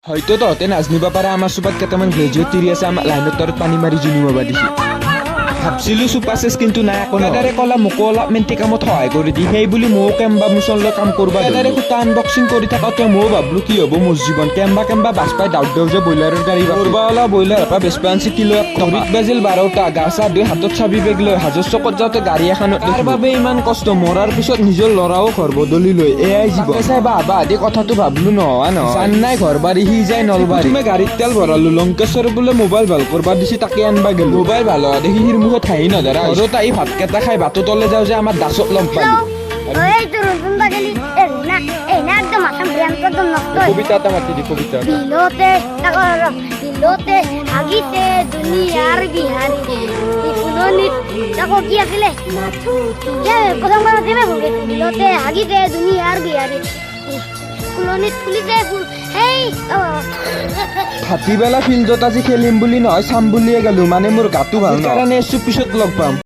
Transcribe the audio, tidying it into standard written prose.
হয়তো তহঁতে নাজনিব পাৰা আমাৰ চোপাত কেইটামান গ্ৰেজুৱেট তিৰি আছে আমাৰ লাইনৰ তলত পানী মাৰি জুনি মাবা দিছে ভাবছিলো চুপা চেচ কিন্তু নাই আকৌ এটাৰে কলা মোকো অলপমেণ্টি কামত সহায় কৰি দি সেই বুলি ময়ো কেম্বা মুচনলৈ কাম কৰবা এটাৰে খুটা আনবক্সিং কৰি থাকোঁতে ময়ো ভাবলো কি হ'ব মোৰ জীৱন কেম্বা বাছ পাই দাউদ দেউ যে ব্ৰইলাৰৰ গাড়ী কৰবা ওলা ব্ৰইলাৰ পৰা বেচবা আনছি কিলো ঘড়ীত বাজিল 12টা গা চা ধুই হাতত চাবি বেগ লৈ হাজৰ চকত যাওঁতে গাড়ী এখনত তাৰ বাবে ইমান কষ্ট মৰাৰ পিছত নিজৰ ল'ৰাও ঘৰ বদলি লৈ এয়াই জীৱন চাই বাবা আদি কথাটো ভাবলো নোহোৱা নহয় জান নাই ঘৰ বাৰী সি যায় নলবাৰী তুমি গাড়ীত তেল ভৰালো লংকেশ্বৰ বোলে মোবাইল ভাল কৰবা দিছি তাকে আনবা গেলো মোবাইল ভাল হোৱা দেখি সিৰ মুখত হাঁহি নধৰা ঘৰত আহি ভাতকেইটা খাই ভাতো তলে যাওঁ যে আমাৰ দাচত লগ পালো কবিতা এটা মাতি দি কবিতা বিলতে আগিতে দুনিয়াৰ বিহাৰী ফুলনিত তাকো কি আছিলে প্ৰথম কথা দিলে বিলতে আগিতে দুনিয়াৰ বিহাৰী ফুলনিত ফুলিতে ফুল সেই ভাটিবেলা ফিল্ডত আজি খেলিম বুলি নহয় চাম বুলিয়ে গেলো মানে মোৰ গাটো ভাল কাৰণে পিছত লগ পাম